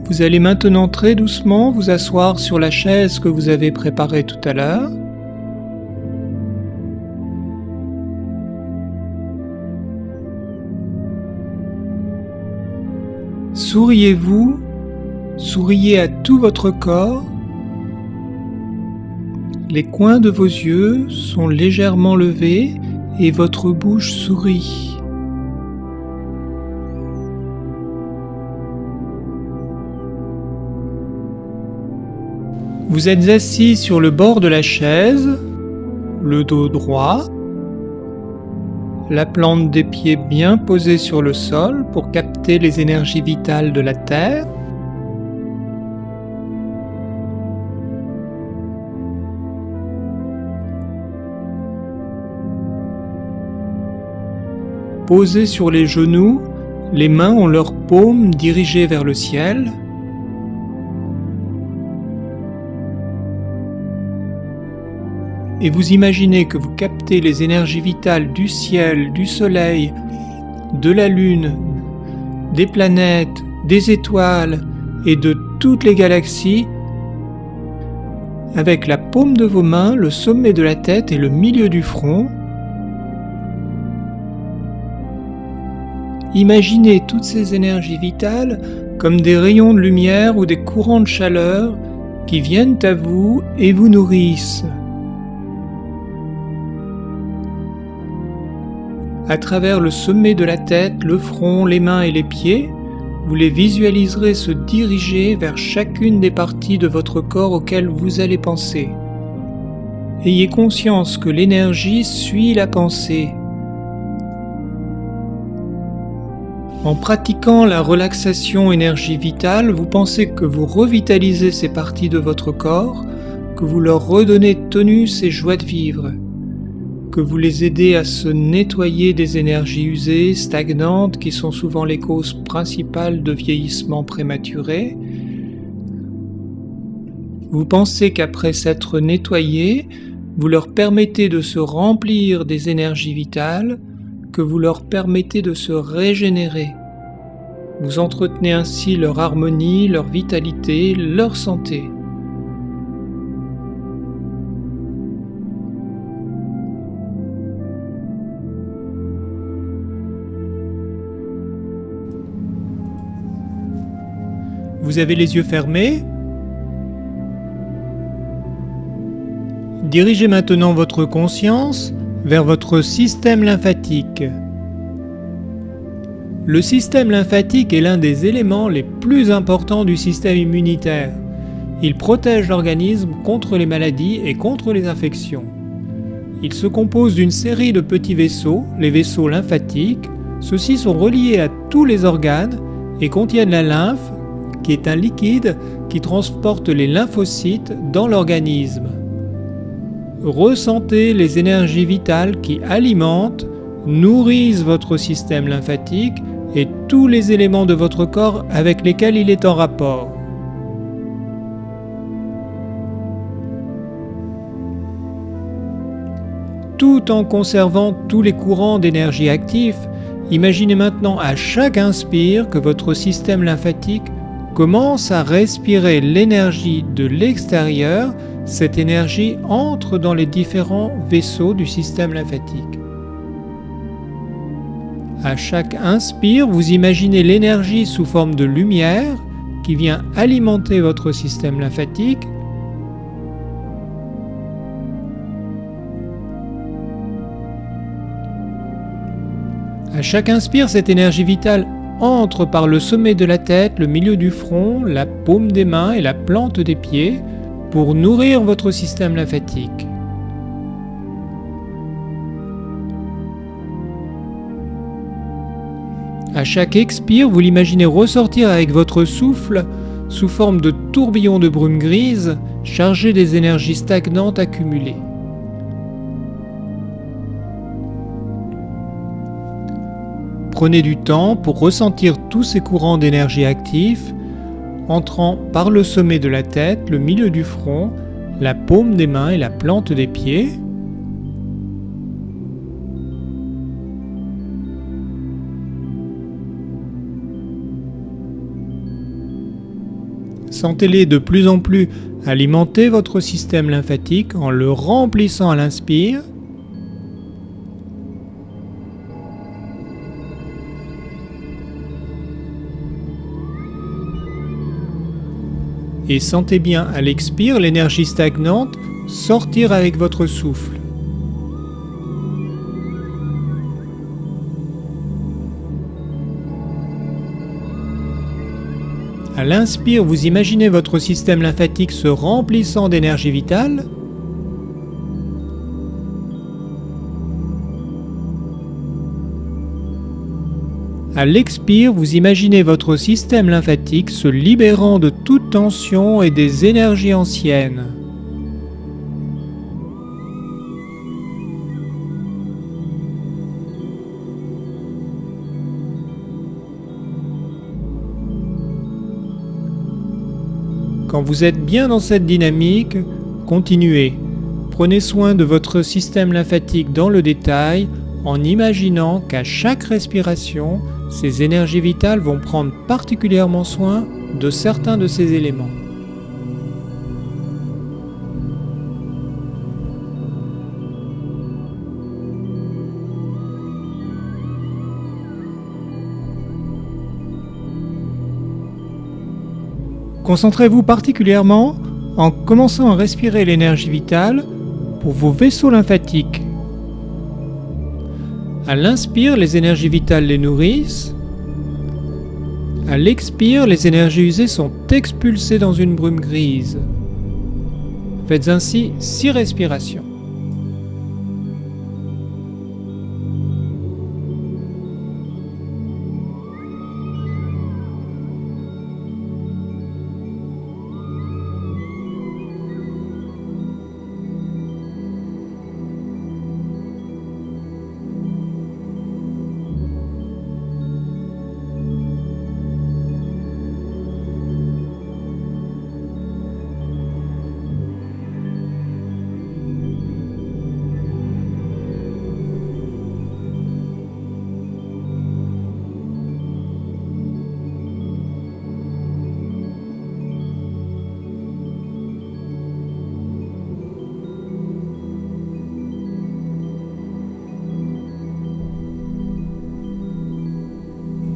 Vous allez maintenant très doucement vous asseoir sur la chaise que vous avez préparée tout à l'heure. Souriez-vous, souriez à tout votre corps. Les coins de vos yeux sont légèrement levés et votre bouche sourit. Vous êtes assis sur le bord de la chaise, le dos droit, la plante des pieds bien posée sur le sol pour capter les énergies vitales de la terre. Posés sur les genoux, les mains ont leurs paumes dirigées vers le ciel. Et vous imaginez que vous captez les énergies vitales du ciel, du soleil, de la lune, des planètes, des étoiles et de toutes les galaxies avec la paume de vos mains, le sommet de la tête et le milieu du front. Imaginez toutes ces énergies vitales comme des rayons de lumière ou des courants de chaleur qui viennent à vous et vous nourrissent. À travers le sommet de la tête, le front, les mains et les pieds, vous les visualiserez se diriger vers chacune des parties de votre corps auxquelles vous allez penser. Ayez conscience que l'énergie suit la pensée. En pratiquant la relaxation énergie vitale, vous pensez que vous revitalisez ces parties de votre corps, que vous leur redonnez tonus et joie de vivre, que vous les aidez à se nettoyer des énergies usées, stagnantes, qui sont souvent les causes principales de vieillissement prématuré. Vous pensez qu'après s'être nettoyés, vous leur permettez de se remplir des énergies vitales, que vous leur permettez de se régénérer. Vous entretenez ainsi leur harmonie, leur vitalité, leur santé. Vous avez les yeux fermés. Dirigez maintenant votre conscience vers votre système lymphatique. Le système lymphatique est l'un des éléments les plus importants du système immunitaire. Il protège l'organisme contre les maladies et contre les infections. Il se compose d'une série de petits vaisseaux, les vaisseaux lymphatiques. Ceux-ci sont reliés à tous les organes et contiennent la lymphe, qui est un liquide qui transporte les lymphocytes dans l'organisme. Ressentez les énergies vitales qui alimentent, nourrissent votre système lymphatique et tous les éléments de votre corps avec lesquels il est en rapport. Tout en conservant tous les courants d'énergie actifs, imaginez maintenant à chaque inspire que votre système lymphatique commence à respirer l'énergie de l'extérieur. Cette énergie entre dans les différents vaisseaux du système lymphatique. À chaque inspire, vous imaginez l'énergie sous forme de lumière qui vient alimenter votre système lymphatique. À chaque inspire, cette énergie vitale entre par le sommet de la tête, le milieu du front, la paume des mains et la plante des pieds pour nourrir votre système lymphatique. À chaque expire, vous l'imaginez ressortir avec votre souffle sous forme de tourbillon de brume grise chargé des énergies stagnantes accumulées. Prenez du temps pour ressentir tous ces courants d'énergie actifs, entrant par le sommet de la tête, le milieu du front, la paume des mains et la plante des pieds. Sentez-les de plus en plus alimenter votre système lymphatique en le remplissant à l'inspire. Et sentez bien à l'expire l'énergie stagnante sortir avec votre souffle. À l'inspire, vous imaginez votre système lymphatique se remplissant d'énergie vitale. À l'expire, vous imaginez votre système lymphatique se libérant de toute tension et des énergies anciennes. Quand vous êtes bien dans cette dynamique, continuez. Prenez soin de votre système lymphatique dans le détail en imaginant qu'à chaque respiration, ces énergies vitales vont prendre particulièrement soin de certains de ces éléments. Concentrez-vous particulièrement en commençant à respirer l'énergie vitale pour vos vaisseaux lymphatiques. À l'inspire, les énergies vitales les nourrissent. À l'expire, les énergies usées sont expulsées dans une brume grise. Faites ainsi 6 respirations.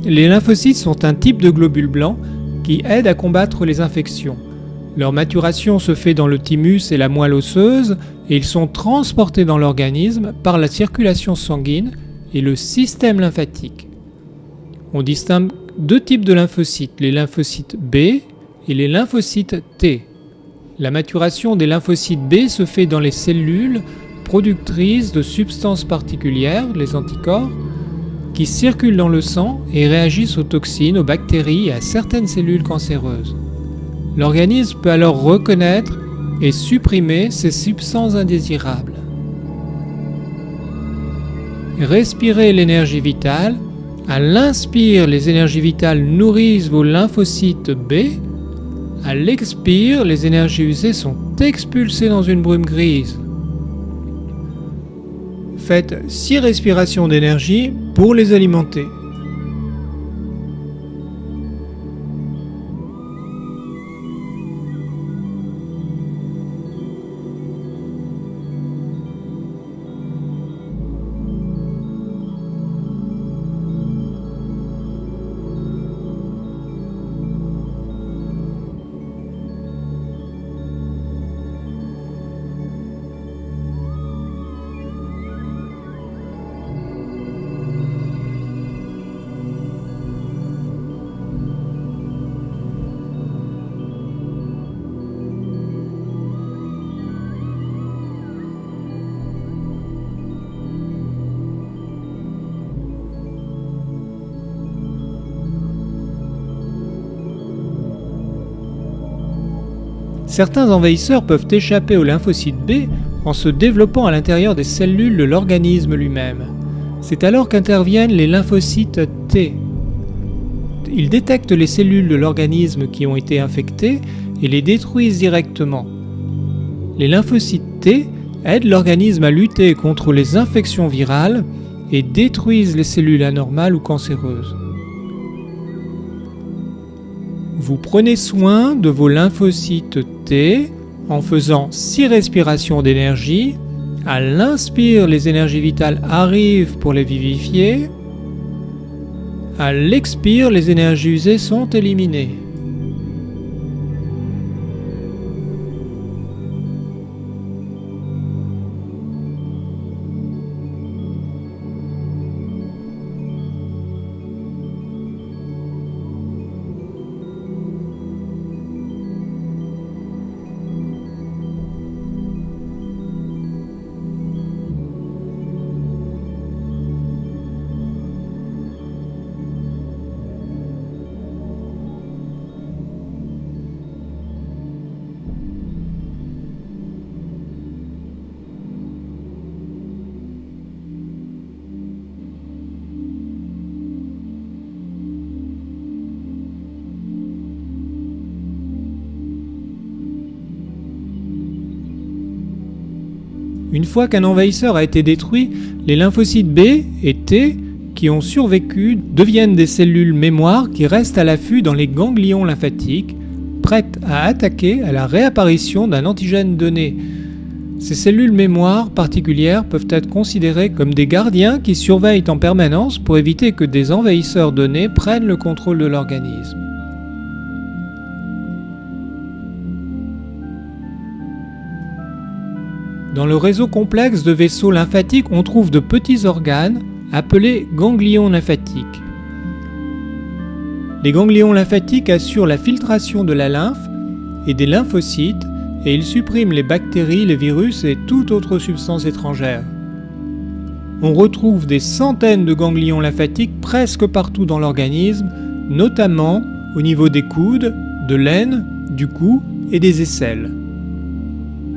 Les lymphocytes sont un type de globules blancs qui aident à combattre les infections. Leur maturation se fait dans le thymus et la moelle osseuse et ils sont transportés dans l'organisme par la circulation sanguine et le système lymphatique. On distingue 2 types de lymphocytes, les lymphocytes B et les lymphocytes T. La maturation des lymphocytes B se fait dans les cellules productrices de substances particulières, les anticorps, qui circulent dans le sang et réagissent aux toxines, aux bactéries et à certaines cellules cancéreuses. L'organisme peut alors reconnaître et supprimer ces substances indésirables. Respirez l'énergie vitale. À l'inspire, les énergies vitales nourrissent vos lymphocytes B. À l'expire, les énergies usées sont expulsées dans une brume grise. Faites 6 respirations d'énergie pour les alimenter. Certains envahisseurs peuvent échapper au lymphocyte B en se développant à l'intérieur des cellules de l'organisme lui-même. C'est alors qu'interviennent les lymphocytes T. Ils détectent les cellules de l'organisme qui ont été infectées et les détruisent directement. Les lymphocytes T aident l'organisme à lutter contre les infections virales et détruisent les cellules anormales ou cancéreuses. Vous prenez soin de vos lymphocytes T en faisant 6 respirations d'énergie. À l'inspire, les énergies vitales arrivent pour les vivifier. À l'expire, les énergies usées sont éliminées. Une fois qu'un envahisseur a été détruit, les lymphocytes B et T qui ont survécu deviennent des cellules mémoire qui restent à l'affût dans les ganglions lymphatiques, prêtes à attaquer à la réapparition d'un antigène donné. Ces cellules mémoire particulières peuvent être considérées comme des gardiens qui surveillent en permanence pour éviter que des envahisseurs donnés prennent le contrôle de l'organisme. Dans le réseau complexe de vaisseaux lymphatiques, on trouve de petits organes appelés ganglions lymphatiques. Les ganglions lymphatiques assurent la filtration de la lymphe et des lymphocytes et ils suppriment les bactéries, les virus et toute autre substance étrangère. On retrouve des centaines de ganglions lymphatiques presque partout dans l'organisme, notamment au niveau des coudes, de l'aine, du cou et des aisselles.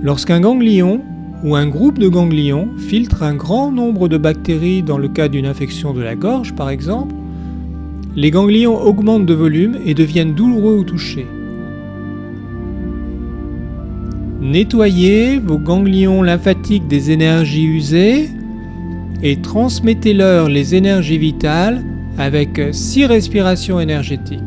Lorsqu'un ganglion ou un groupe de ganglions filtre un grand nombre de bactéries dans le cas d'une infection de la gorge par exemple, les ganglions augmentent de volume et deviennent douloureux au toucher. Nettoyez vos ganglions lymphatiques des énergies usées et transmettez-leur les énergies vitales avec 6 respirations énergétiques.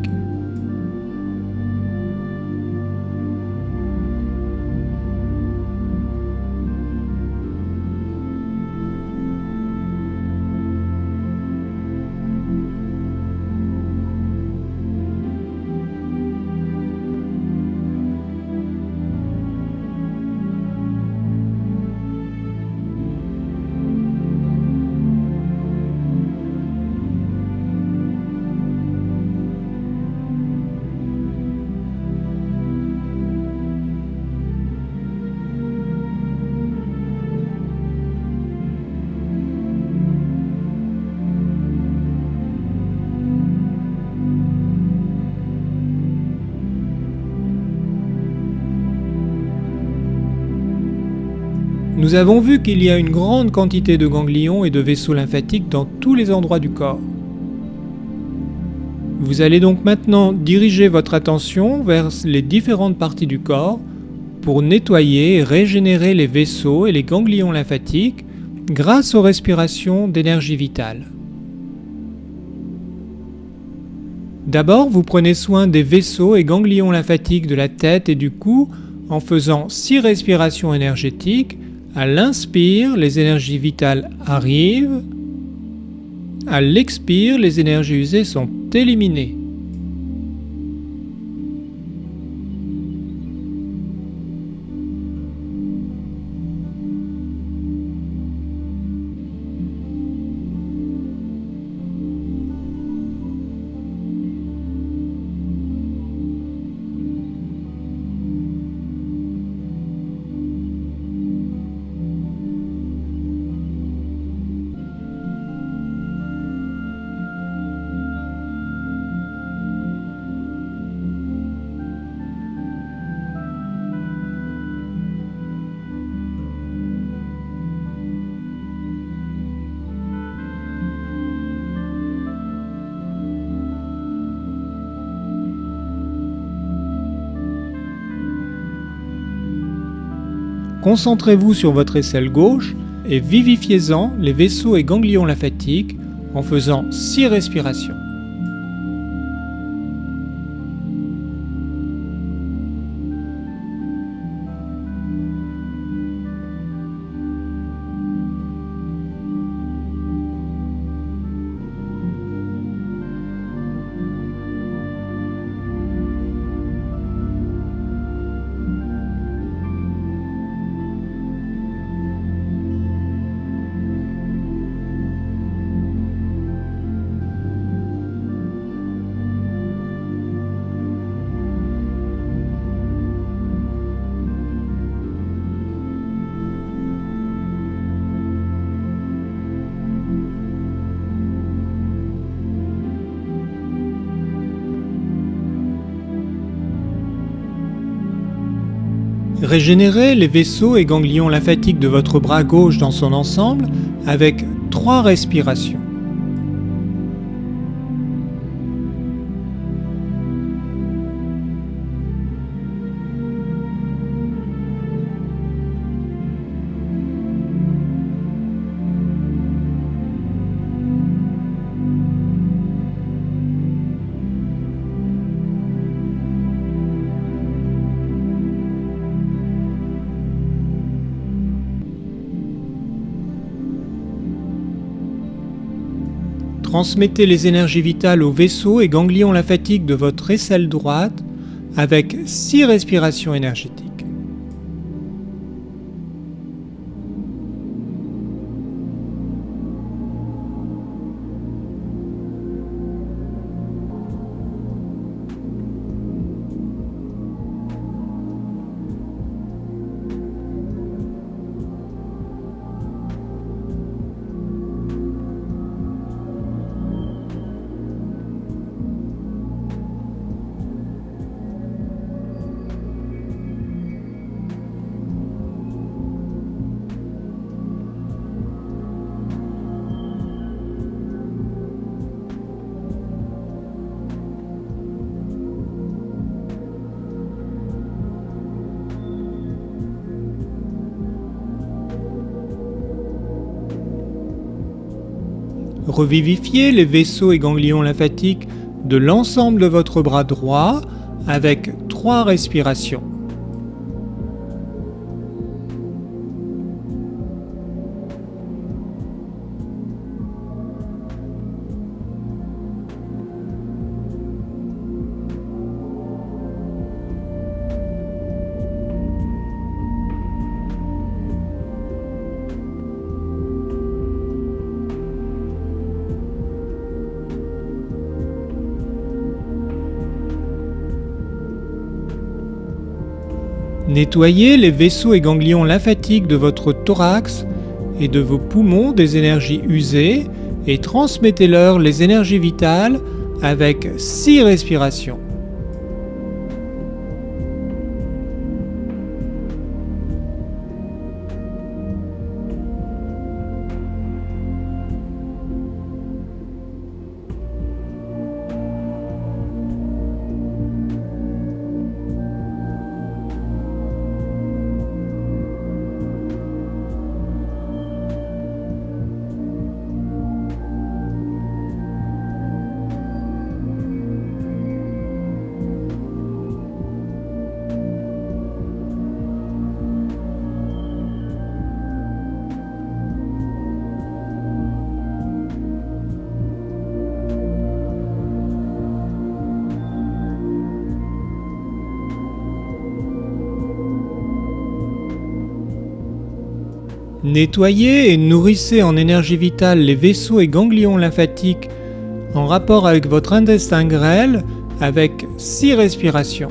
Nous avons vu qu'il y a une grande quantité de ganglions et de vaisseaux lymphatiques dans tous les endroits du corps. Vous allez donc maintenant diriger votre attention vers les différentes parties du corps pour nettoyer et régénérer les vaisseaux et les ganglions lymphatiques grâce aux respirations d'énergie vitale. D'abord, vous prenez soin des vaisseaux et ganglions lymphatiques de la tête et du cou en faisant 6 respirations énergétiques. À l'inspire, les énergies vitales arrivent. À l'expire, les énergies usées sont éliminées. Concentrez-vous sur votre aisselle gauche et vivifiez-en les vaisseaux et ganglions lymphatiques en faisant 6 respirations. Régénérez les vaisseaux et ganglions lymphatiques de votre bras gauche dans son ensemble avec 3 respirations. Transmettez les énergies vitales aux vaisseaux et ganglions lymphatiques de votre aisselle droite avec 6 respirations énergétiques. Revivifiez les vaisseaux et ganglions lymphatiques de l'ensemble de votre bras droit avec 3 respirations. Nettoyez les vaisseaux et ganglions lymphatiques de votre thorax et de vos poumons des énergies usées et transmettez-leur les énergies vitales avec 6 respirations. Nettoyez et nourrissez en énergie vitale les vaisseaux et ganglions lymphatiques en rapport avec votre intestin grêle avec 6 respirations.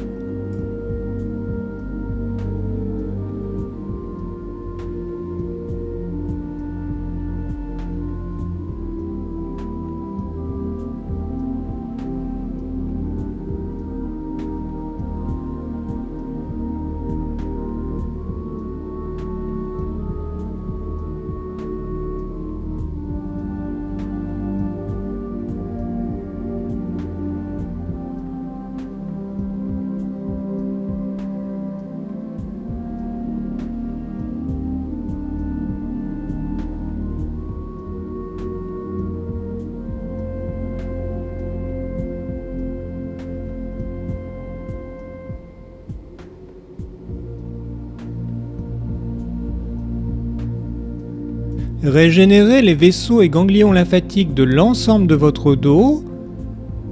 Régénérez les vaisseaux et ganglions lymphatiques de l'ensemble de votre dos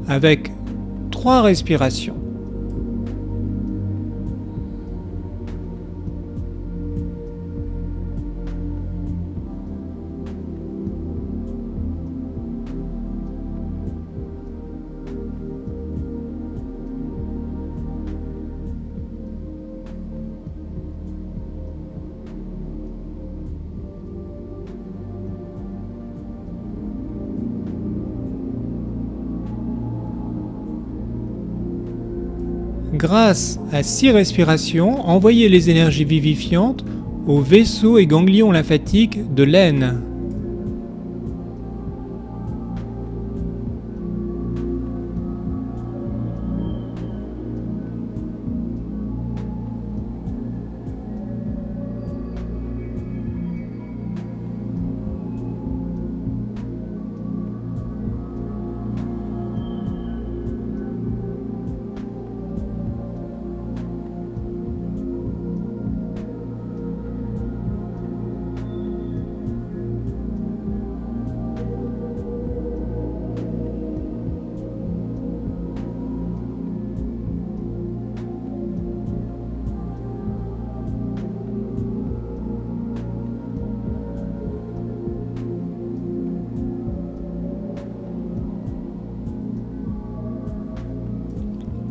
avec 3 respirations. Grâce à 6 respirations, envoyez les énergies vivifiantes aux vaisseaux et ganglions lymphatiques de l'aine.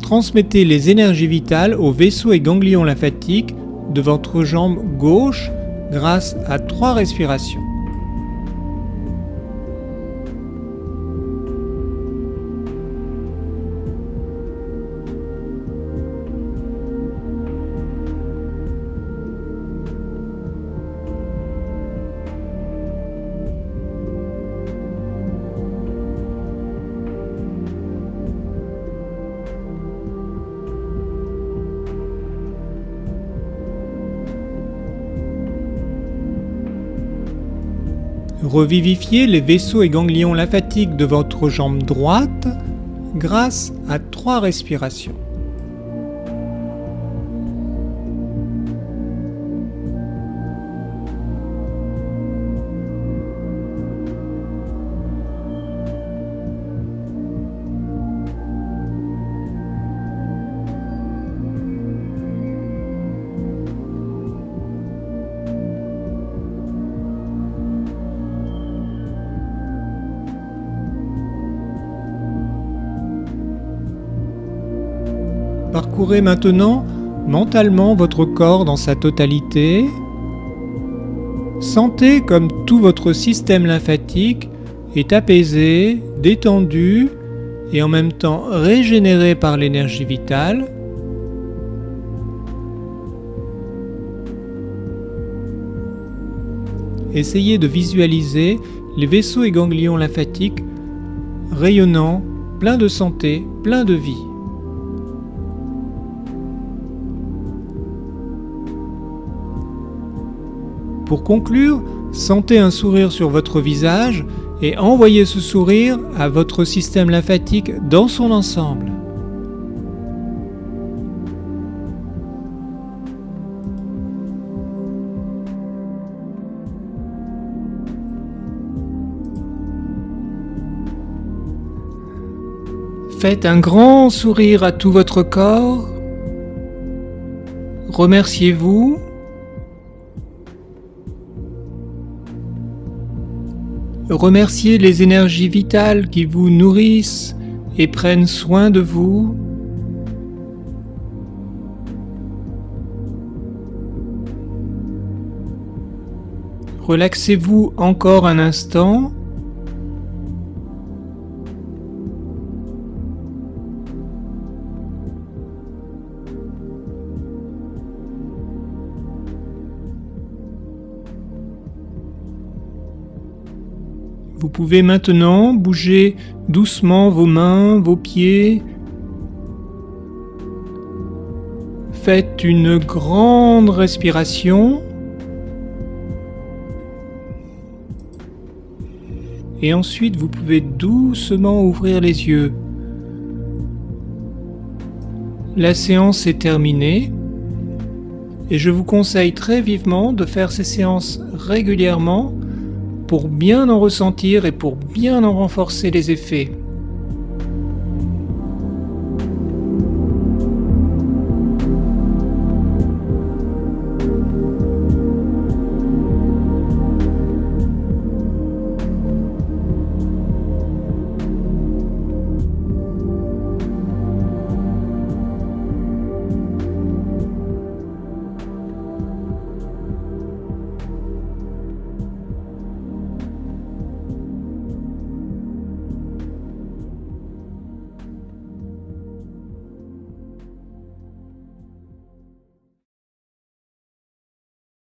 Transmettez les énergies vitales aux vaisseaux et ganglions lymphatiques de votre jambe gauche grâce à 3 respirations. Revivifiez les vaisseaux et ganglions lymphatiques de votre jambe droite grâce à 3 respirations. Parcourez maintenant mentalement votre corps dans sa totalité. Sentez comme tout votre système lymphatique est apaisé, détendu et en même temps régénéré par l'énergie vitale. Essayez de visualiser les vaisseaux et ganglions lymphatiques rayonnants, pleins de santé, pleins de vie. Pour conclure, sentez un sourire sur votre visage et envoyez ce sourire à votre système lymphatique dans son ensemble. Faites un grand sourire à tout votre corps. Remerciez-vous. Remerciez les énergies vitales qui vous nourrissent et prennent soin de vous. Relaxez-vous encore un instant. Vous pouvez maintenant bouger doucement vos mains, vos pieds. Faites une grande respiration. Et ensuite, vous pouvez doucement ouvrir les yeux. La séance est terminée. Et je vous conseille très vivement de faire ces séances régulièrement pour bien en ressentir et pour bien en renforcer les effets.